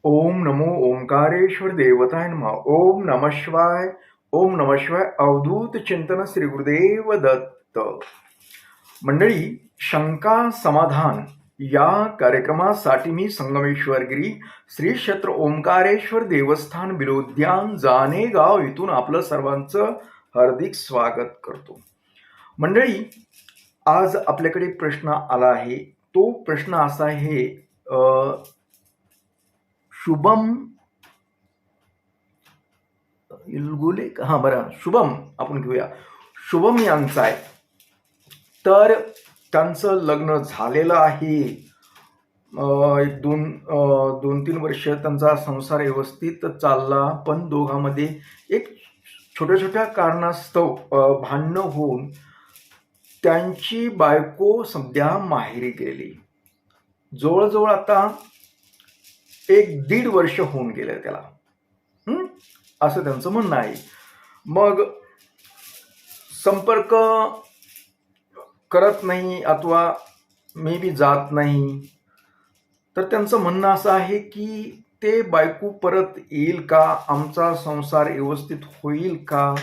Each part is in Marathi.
ओम नमो ओंकारेश्वर देवताय नमः. ओम नमः शिवाय. ओम नमः शिवाय. अवधूत चिंतन श्री गुरुदेव दत्त. मंडळी, शंका समाधान या कार्यक्रमासाठी मी संगमेश्वरगिरी श्री क्षेत्र ओंकारेश्वर देवस्थान बिलोद्यान जानेगाव इथून आपलं सर्वांचं हार्दिक स्वागत करतो. मंडळी, आज आपल्याकडे प्रश्न आला आहे. तो प्रश्न असा आहे, शुभम इलगुले, बरं, शुभम आपण घेऊया. शुभम यांचा आहे. तर त्यांचं लग्न झालेलं आहे. एक दोन तीन वर्ष त्यांचा संसार व्यवस्थित चालला, पण दोघांमध्ये एक छोट्या छोट्या कारणास्तव भांडणं होऊन त्यांची बायको सध्या माहेरी गेली. जवळजवळ आता 1-1.5 वर्ष होऊन गेले त्याला, असं त्यांचं म्हणणं आहे. मग संपर्क करत नाही अथवा मे बी जात नाही. तर त्यांचं म्हणणं असं आहे की ते बायको परत येईल का, आमचा संसार व्यवस्थित होईल का,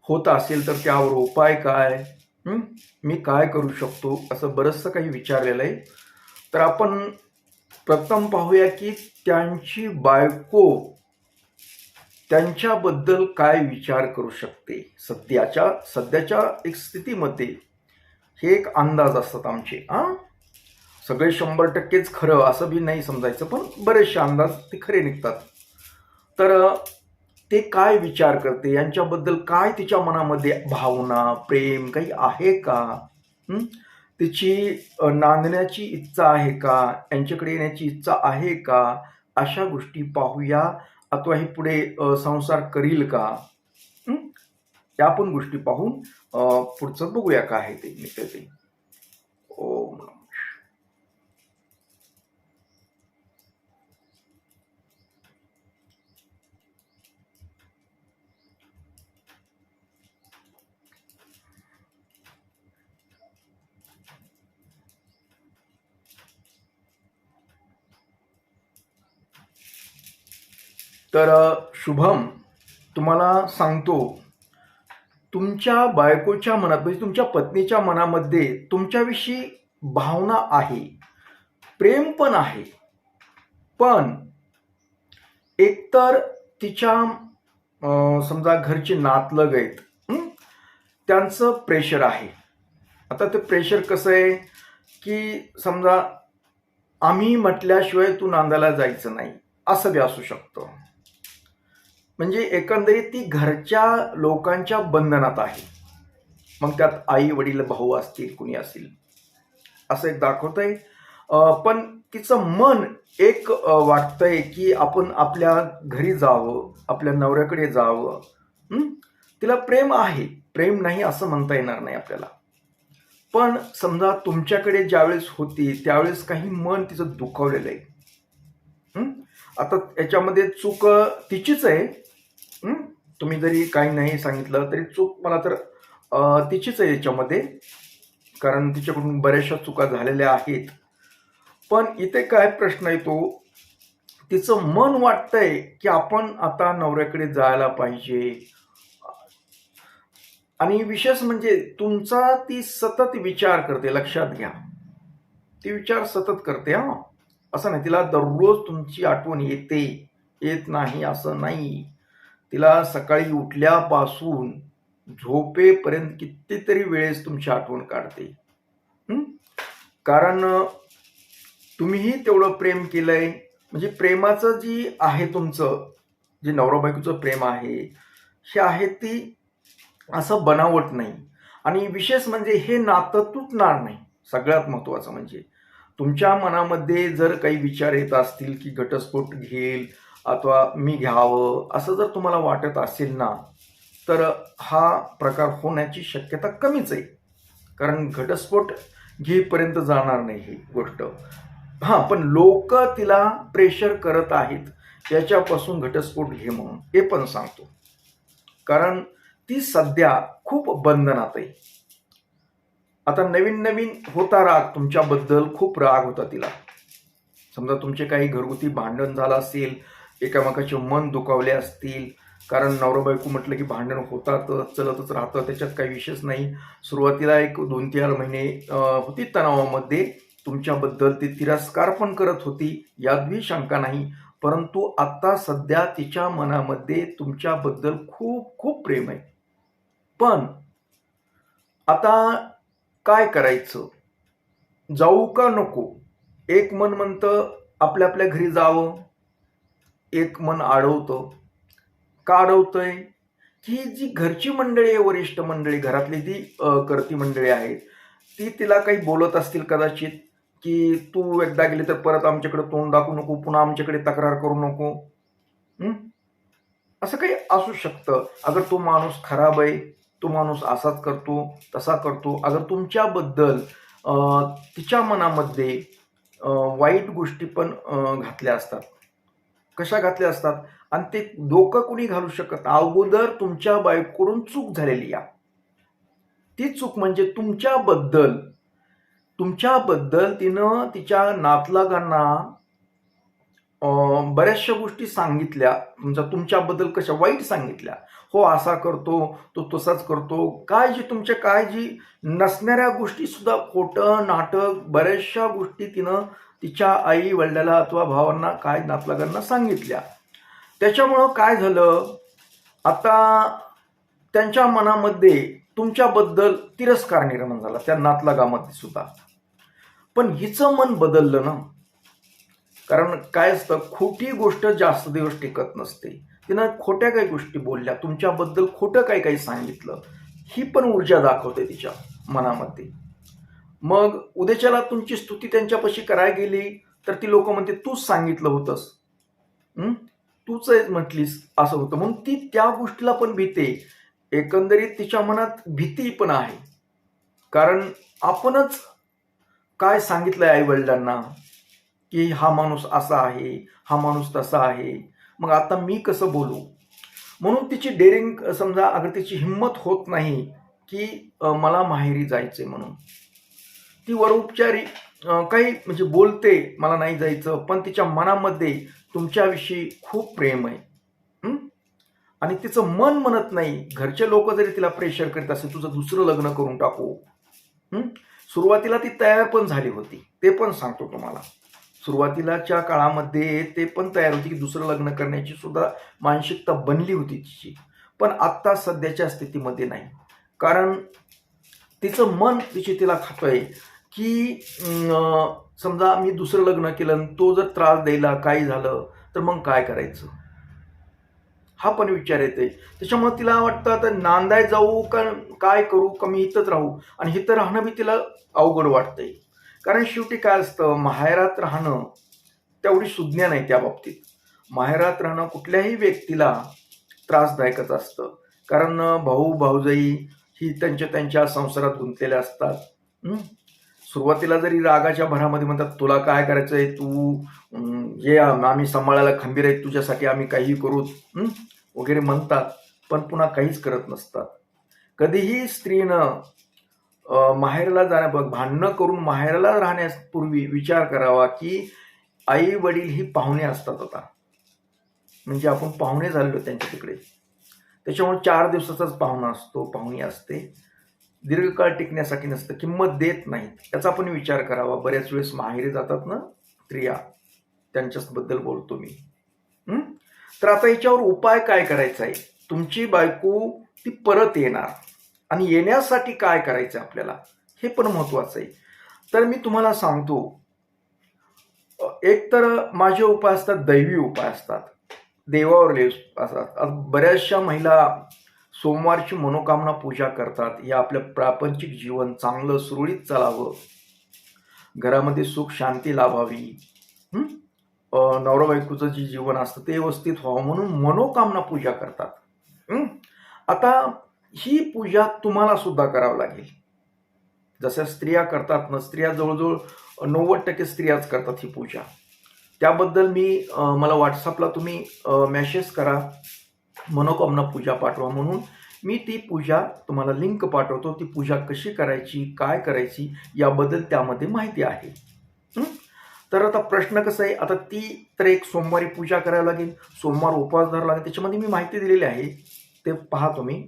होत असेल तर त्यावर उपाय काय, मी काय करू शकतो, असं बरंचसं काही विचारलेलं आहे. तर आपण प्रथम पाहूया की त्यांची बायको त्यांच्याबद्दल काय विचार करू शकते. सध्याच्या एक स्थितीमध्ये हे एक अंदाज असतात आमचे. सगळे 100%च खरं असं बी नाही समजायचं, पण बरेचसे अंदाज ते खरे निघतात. तर ते काय विचार करते, यांच्याबद्दल काय तिच्या मनामध्ये भावना, प्रेम काही आहे का, तिची नांदण्याची इच्छा आहे का, यांच्याकडे येण्याची इच्छा आहे का, अशा गोष्टी पाहूया. अथवा ही पुढे संसार करील का, या पण गोष्टी पाहून पुढचं बघूया काय आहे ते निघते ते. ओम नमः. तर शुभम, तुम्हाला सांगतो, तुमच्या बायकोच्या मनात म्हणजे तुमच्या पत्नीच्या मनामध्ये तुमच्याविषयी भावना आहे, प्रेम पण आहे. पण एकतर तिच्या समजा घरचे नातलग आहेत, त्यांचं प्रेशर आहे. आता ते प्रेशर कसं आहे की समजा आम्ही म्हटल्याशिवाय तू नांदायला जायचं नाही, असं बी असू शकतं. म्हणजे एकंदरीत ती घरच्या लोकांच्या बंधनात आहे. मग त्यात आई वडील भाऊ असतील, कुणी असतील, असं एक दाखवतंय. पण तिचं मन एक वाटतंय की आपण आपल्या घरी जावं, आपल्या नवऱ्याकडे जावं. तिला प्रेम आहे, प्रेम नाही असं म्हणता येणार नाही आपल्याला. पण समजा तुमच्याकडे ज्यावेळेस होती त्यावेळेस काही मन तिचं दुखावलेलं आहे. आता याच्यामध्ये चूक तिचीच आहे. तुम्ही जरी काही नाही सांगितलं तरी चूक मला तर तिचीच आहे याच्यामध्ये, कारण तिच्याकडून बऱ्याचशा चुका झालेल्या आहेत. पण इथे काय प्रश्न येतो, तिचं मन वाटतंय की आपण आता नवऱ्याकडे जायला पाहिजे. आणि विशेष म्हणजे तुमचा ती सतत विचार करते, लक्षात घ्या, ती विचार सतत करते. असं नाही तिला दररोज तुमची आठवण येते, येत नाही असं नाही. तिला सकाळी उठल्यापासून झोपेपर्यंत कितीतरी वेळेस तुमची आठवण काढते. कारण तुम्हीही तेवढं प्रेम केलंय. म्हणजे प्रेमाचं जी आहे तुमचं, जे नवरा बायकोचं प्रेम आहे, हे आहे ती असं बनावट नाही. आणि विशेष म्हणजे हे नातं तुटणार नाही. सगळ्यात महत्वाचं म्हणजे तुमच्या मनामध्ये जर काही विचार येत असतील की घटस्फोट घेईल अथवा मी घ्यावं, असं जर तुम्हाला वाटत असेल ना, तर हा प्रकार होण्याची शक्यता कमीच आहे. कारण घटस्फोट घेईपर्यंत जाणार नाही ही गोष्ट. पण लोक तिला प्रेशर करत आहेत याच्यापासून घटस्फोट घे म्हणून, हे पण सांगतो. कारण ती सध्या खूप बंधनात आहे. आता नवीन नवीन होता राग तुमच्याबद्दल, खूप राग होता तिला. समजा तुमचे काही घरगुती भांडण झालं असेल, एकामेकाचे मन दुखावले असतील, कारण नवरा बायको म्हटलं की भांडण होतातच, चलतच राहतं, त्याच्यात काही विशेष नाही. सुरुवातीला एक 2-4 महिने होती तणावामध्ये, तुमच्याबद्दल ती तिरस्कार पण करत होती, यातही शंका नाही. परंतु आता सध्या तिच्या मनामध्ये तुमच्याबद्दल खूप खूप प्रेम आहे. पण आता काय करायचं, जाऊ का नको? एक मन म्हणतं आपल्या आपल्या घरी जावं, एक मन अडवतं. का अडवतंय? की जी घरची मंडळी आहे, वरिष्ठ मंडळी, घरातली जी करती मंडळी आहेत, ती तिला काही बोलत असतील कदाचित, की तू एकदा गेली तर परत आमच्याकडे तोंड दाखवू नको, पुन्हा आमच्याकडे तक्रार करू नको. असं काही असू शकतं. अगर तो माणूस खराब आहे, तो माणूस असाच करतो, तसा करतो, अगर तुमच्याबद्दल तिच्या मनामध्ये वाईट गोष्टी पण घातल्या असतात. कशा घातल्या असतात? आणि ते डोकं कुणी घालू शकत, अगोदर तुमच्या बायकोकडून चूक झालेली आहे. ती चूक म्हणजे तुमच्याबद्दल तिनं तिच्या नातलगांना बऱ्याचशा गोष्टी सांगितल्या, तुमच्याबद्दल कशा वाईट सांगितल्या. हो असा करतो, तो तसाच करतो, काय जी नसणाऱ्या गोष्टी सुद्धा, खोटं नाटक, बऱ्याचशा गोष्टी तिनं तिच्या आई वडिलाला अथवा भावांना, काय नातलगांना सांगितल्या. त्याच्यामुळं काय झालं, आता त्यांच्या मनामध्ये तुमच्याबद्दल तिरस्कार निर्माण झाला, त्या नातलगामध्ये सुद्धा. पण हिचं मन बदललं ना. कारण काय असतं, खोटी गोष्ट जास्त दिवस टिकत नसते. तिनं खोट्या काही गोष्टी बोलल्या, तुमच्याबद्दल खोटं काही सांगितलं, ही पण ऊर्जा दाखवते तिच्या मनामध्ये. मग उद्याच्याला तुमची स्तुती त्यांच्यापाशी करायला गेली तर ती लोक म्हणते तूच सांगितलं होतंस, तूच म्हटलीस असं होतं. म्हणून ती त्या गोष्टीला पण भीते. एकंदरीत तिच्या मनात भीती पण आहे, कारण आपणच काय सांगितलंय आई वडिलांना की हा माणूस असा आहे, हा माणूस तसा आहे, मग आता मी कसं बोलू. म्हणून तिची डेअरिंग, समजा अगर तिची हिंमत होत नाही की मला माहेरी जायचंय म्हणून, ती वरोपचारी काही म्हणजे बोलते मला नाही जायचं, पण तिच्या मनामध्ये तुमच्याविषयी खूप प्रेम आहे. आणि तिचं मन म्हणत नाही. घरचे लोक जरी तिला प्रेशर करीत असेल, तुझं दुसरं लग्न करून टाकू. सुरुवातीला ती तयार पण झाली होती, ते पण सांगतो तुम्हाला. सुरुवातीलाच्या काळामध्ये ते पण तयार होती की दुसरं लग्न करण्याची सुद्धा मानसिकता बनली होती तिची. पण आत्ता सध्याच्या स्थितीमध्ये नाही, कारण तिचं मन तिला खातोय की समजा मी दुसरं लग्न केलं, तो जर त्रास द्यायला काही झालं तर मग काय करायचं, हा पण विचार येते. त्याच्यामुळे तिला वाटतं आता नांदाय जाऊ का काय करू, का मी इथंच राहू. आणि इथं राहणं बी तिला अवघड वाटतंय, कारण शेवटी काय असतं, माहेरात राहणं तेवढी सुज्ञा नाही त्या बाबतीत. माहेरात राहणं कुठल्याही व्यक्तीला त्रासदायकच असतं, कारण भाऊ भाऊजाई ही त्यांच्या संसारात गुंतलेल्या असतात. सुरुवातीला जरी रागाच्या भरामध्ये म्हणतात तुला काय करायचंय, तू ये, आम्ही सांभाळायला खंबीर आहेत तुझ्यासाठी, आम्ही काही करू वगैरे म्हणतात, पण पुन्हा काहीच करत नसतात. कधीही स्त्रीनं माहेरला भांडणं करून माहेरला राहण्यापूर्वी विचार करावा की आई वडील ही पाहुणे असतात. आता म्हणजे आपण पाहुणे झालेलो त्यांच्या तिकडे, त्याच्यामुळे 4 दिवसाचाच पाहुणा असतो, पाहुणी असते, दीर्घकाळ टिकण्यासाठी नसतं, किंमत देत नाहीत. याचा आपण विचार करावा. बऱ्याच वेळेस माहेरी जातात ना स्त्रिया, त्यांच्याबद्दल बोलतो मी. तर आता याच्यावर उपाय काय करायचा आहे, तुमची बायको ती परत येणार आणि येण्यासाठी काय करायचं आपल्याला, हे पण महत्वाचं आहे. तर मी तुम्हाला सांगतो, एक तर माझे उपाय असतात, दैवी उपाय असतात, देवावर असतात. बऱ्याचशा महिला सोमवारची मनोकामना पूजा करतात. या आपलं प्रापंचिक जीवन चांगलं सुरळीत चालावं, घरामध्ये सुख शांती लाभावी, नवरा बायकोचं जे जीवन असतं ते व्यवस्थित व्हावं म्हणून मनोकामना पूजा करतात. आता ही पूजा तुम्हाला सुद्धा करावं लागेल. जसं स्त्रिया करतात ना, स्त्रिया जवळजवळ 90% स्त्रियाच करतात ही पूजा. त्याबद्दल मला व्हॉट्सअपला तुम्ही मेसेज करा, मनोकामना पूजा पाठवा म्हणून. मी ती पूजा तुम्हाला लिंक पाठवतो. ती पूजा कशी करायची, काय करायची याबद्दल त्यामध्ये माहिती आहे. तर आता प्रश्न कसा आहे, आता ती तर एक सोमवारी पूजा करायला लागेल, सोमवार उपवास धरावा लागेल, त्याच्यामध्ये मी माहिती दिलेली आहे, ते पहा तुम्ही.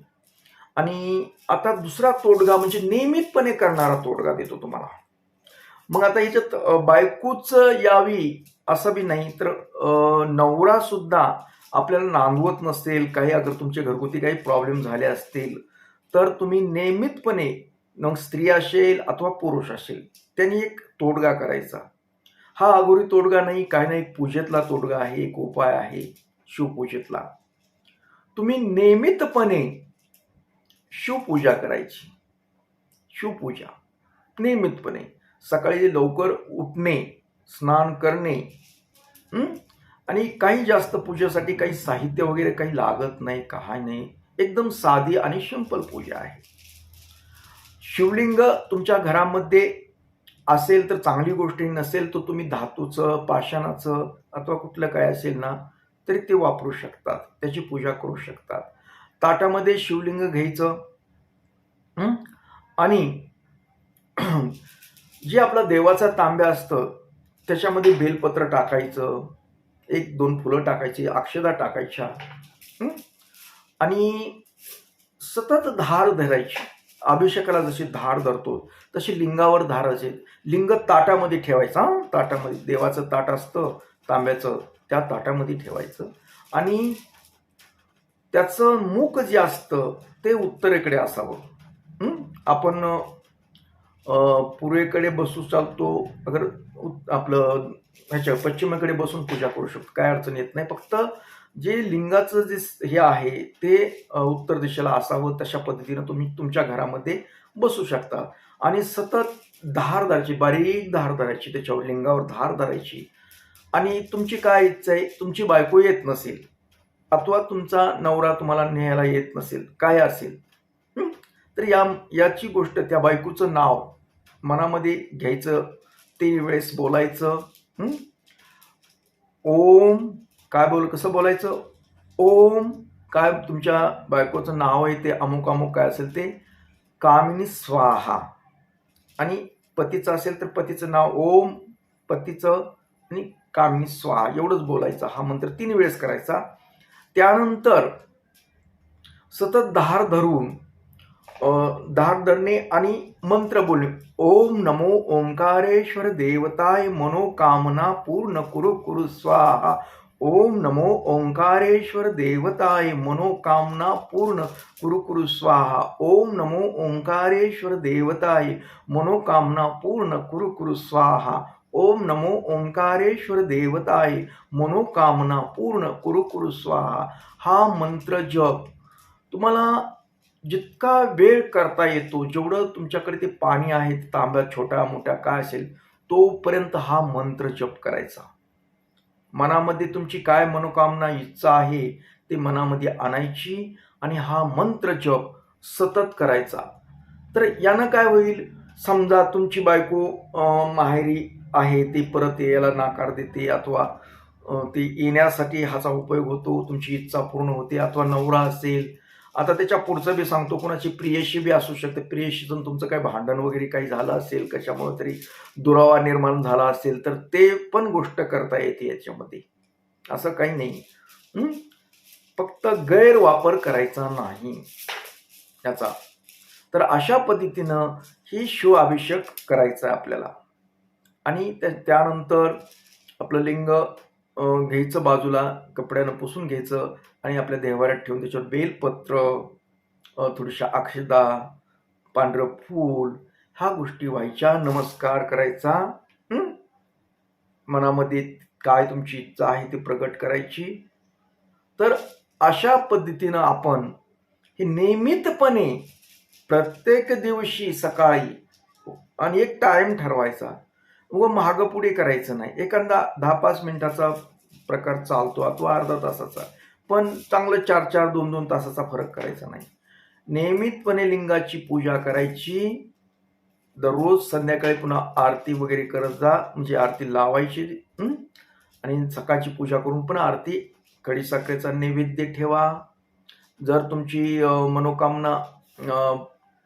आणि आता दुसरा तोडगा म्हणजे नियमितपणे करणारा तोडगा देतो तुम्हाला. मग आता ह्याच्यात बायकोच यावी असं बी नाही, तर नवरा सुद्धा आपल्याला नांदवत नसेल, काही अगर तुमचे घरगुती काही प्रॉब्लेम झाले असतील, तर तुम्ही नियमितपणे, मग स्त्री असेल अथवा पुरुष असेल, त्यांनी एक तोडगा करायचा. हा अघोरी तोडगा नाही, काही नाही, पूजेतला तोडगा आहे, एक उपाय आहे शिवपूजेतला. तुम्ही नियमितपणे शिवपूजा करायची. शिवपूजा नियमितपणे सकाळी लवकर उठणे, स्नान करणे, आणि काही जास्त पूजेसाठी काही साहित्य वगैरे काही लागत नाही, काही नाही, एकदम साधी आणि सिंपल पूजा आहे. शिवलिंग तुमच्या घरामध्ये असेल तर चांगली गोष्ट, नसेल तर तुम्ही धातूचं, पाषाणाचं अथवा कुठलं काय असेल ना, तरी ते वापरू शकतात, त्याची पूजा करू शकतात. ताटामध्ये शिवलिंग घ्यायचं, आणि जे आपला देवाचा तांब्या असतं त्याच्यामध्ये बेलपत्र टाकायचं, एक दोन फुलं टाकायची, अक्षदा टाकायच्या, आणि सतत धार धरायची. अभिषेकाला जशी धार धरतो तशी लिंगावर धार असेल. लिंग ताटामध्ये ठेवायचं, ताटामध्ये देवाचं ताट असतं तांब्याचं, त्या ताटामध्ये ठेवायचं, आणि त्याचं मुख जे असतं ते उत्तरेकडे असावं. आपण पूर्वेकडे बसू चालतो, अगर आपलं ह्याच्या पश्चिमेकडे बसून पूजा करू शकतो, काय अडचण येत नाही. फक्त जे लिंगाचं जे हे आहे ते उत्तर दिशेला असावं, तशा पद्धतीनं तुम्ही तुमच्या घरामध्ये बसू शकता. आणि सतत धार धरायची, बारीक धार धरायची, त्याच्यावर लिंगावर धार धरायची. आणि तुमची काय इच्छा आहे, तुमची बायको येत नसेल अथवा तुमचा नवरा तुम्हाला न्यायला येत नसेल, काय असेल, तर याची गोष्ट, त्या बायकोचं नाव मनामध्ये घ्यायचं, ते वेळेस बोलायचं. ओम, काय कसं बोलायचं, ओम, काय तुमच्या बायकोचं नाव आहे ते अमुक अमुक काय असेल ते, कामिनी स्वाहा. आणि पतीचं असेल तर पतीचं नाव ओम, पतीचं, आणि कामिनी स्वाहा, एवढंच बोलायचं. हा मंत्र 3 वेळेस करायचा. त्यानंतर सतत धार धरून, धार धरणे आणि मंत्र बोलणे. ओम नमो ओंकारेश्वर देवताय मनोकामना पूर्ण कुरु कुरु स्वाहा. ओम नमो ओंकारेश्वर देवताय मनोकामना पूर्ण कुरु कुरु स्वाहा. ओम नमो ओंकारेश्वर देवताय मनोकामना पूर्ण कुरु कुरु स्वाहा. ओम नमो ओंकारेश्वर देवताय मनोकामना पूर्ण कुरु कुरु स्वाहा. हा मंत्र जप तुम्हाला जितका वेळ करता येतो, जेवढं तुमच्याकडे ते पाणी आहे, तांब्या छोटा मोठा काय असेल, तोपर्यंत हा मंत्र जप करायचा. मनामध्ये तुमची काय मनोकामना, इच्छा आहे ते मनामध्ये आणायची आणि हा मंत्र जप सतत करायचा. तर यानं काय होईल, समजा तुमची बायको माहेरी आहे, ती परत यायला नाकार देते, अथवा ते येण्यासाठी ह्याचा उपयोग होतो, तुमची इच्छा पूर्ण होते. अथवा नवरा असेल, आता त्याच्या पुढचं बी सांगतो, कोणाची प्रियशी बी असू शकते, प्रियशीचं तुमचं काही भांडण वगैरे काही झालं असेल, कशामुळे तरी दुरावा निर्माण झाला असेल, तर ते पण गोष्ट करता येते याच्यामध्ये, असं काही नाही. फक्त गैरवापर करायचा नाही याचा. तर अशा पद्धतीनं ही शिव अभिषेक करायचा आपल्याला. आणि त्यानंतर आपलं लिंग घ्यायचं बाजूला, कपड्यानं पुसून घ्यायचं, आणि आपल्या देवाऱ्यात ठेवून त्याच्यावर बेलपत्र, थोडीशा अक्षदा, पांढरं फूल, ह्या गोष्टी व्हायच्या, नमस्कार करायचा, मनामध्ये काय तुमची इच्छा आहे ती प्रगट करायची. तर अशा पद्धतीनं आपण हे नियमितपणे प्रत्येक दिवशी सकाळी, आणि एक टाइम ठरवायचा, व मागं पुढे करायचं नाही. एखादा 10-5 मिनिटाचा प्रकार चालतो अथवा अर्धा तासाचा, पण चांगलं 4-4, 2-2 तासाचा फरक करायचा नाही. नियमितपणे लिंगाची पूजा करायची. दररोज संध्याकाळी पुन्हा आरती वगैरे करत जा, म्हणजे आरती लावायची, आणि सकाळची पूजा करून पण आरती, खडीसाखरेचा नैवेद्य ठेवा. जर तुमची मनोकामना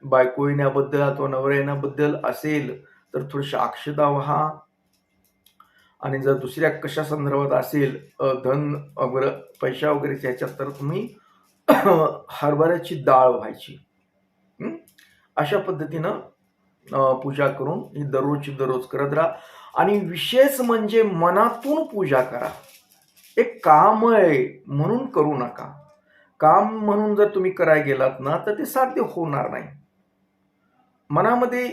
बायको येण्याबद्दल अथवा नवरा येण्याबद्दल असेल तर थोडीशी अक्षता व्हा. आणि जर दुसऱ्या कशा संदर्भात असेल धन वगैरे पैसा वगैरे ह्याच्यात तर तुम्ही हरभऱ्याची डाळ व्हायची. अशा पद्धतीनं पूजा करून ही दररोज करत राहा. आणि विशेष म्हणजे मनातून पूजा करा. एक काम आहे म्हणून करू नका. काम म्हणून जर तुम्ही करायला गेलात ना तर ते साध्य होणार नाही. मनामध्ये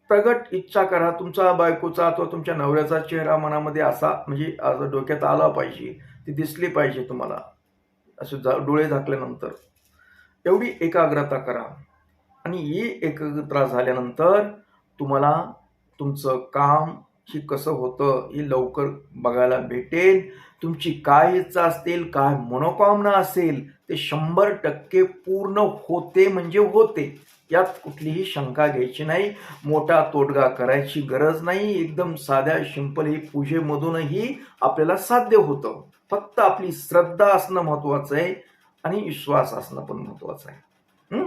प्रगट इच्छा करा. तुमचा बायकोचा अथवा तुमच्या नवऱ्याचा चेहरा मनामध्ये असा म्हणजे असं डोक्यात आला पाहिजे, ती दिसली पाहिजे तुम्हाला असं डोळे झाकल्यानंतर. एवढी एकाग्रता करा. आणि ही एकाग्रता झाल्यानंतर तुम्हाला तुमचं काम ही कसं होतं हे लवकर बघायला भेटेल. तुमची काय इच्छा असतील, काय मनोकामना असेल ते 100% पूर्ण होते म्हणजे होते. यात कुठलीही शंका घ्यायची नाही. मोठा तोडगा करायची गरज नाही. एकदम साध्या सिंपल ही पूजेमधूनही आपल्याला साध्य होतं. फक्त आपली श्रद्धा असणं महत्वाचं आहे आणि विश्वास असणं पण महत्वाचं आहे.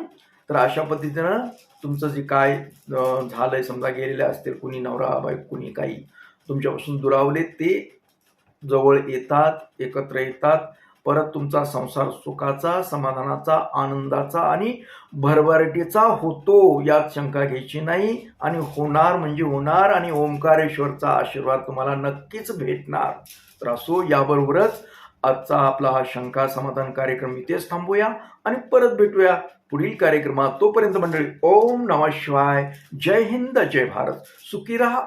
तर अशा पद्धतीनं तुमचं जे काय झालंय, समजा गेलेले असतील कुणी नवरा बायको कुणी काही तुमच्यापासून दुरावले, ते जवळ येतात, एकत्र येतात. परत तुमचा संसार सुखाचा, समाधानाचा, आनंदाचा आणि भरभराटीचा होतो. यात शंका घ्यायची नाही. आणि होणार म्हणजे होणार. आणि ओंकारेश्वरचा आशीर्वाद तुम्हाला नक्कीच भेटणार. तर असो, याबरोबरच आजचा आपला हा शंका समाधान कार्यक्रम इथेच थांबूया आणि परत भेटूया पुढील कार्यक्रमात. तोपर्यंत मंडळी, ओम नमः शिवाय. जय हिंद, जय भारत. सुखी राहा.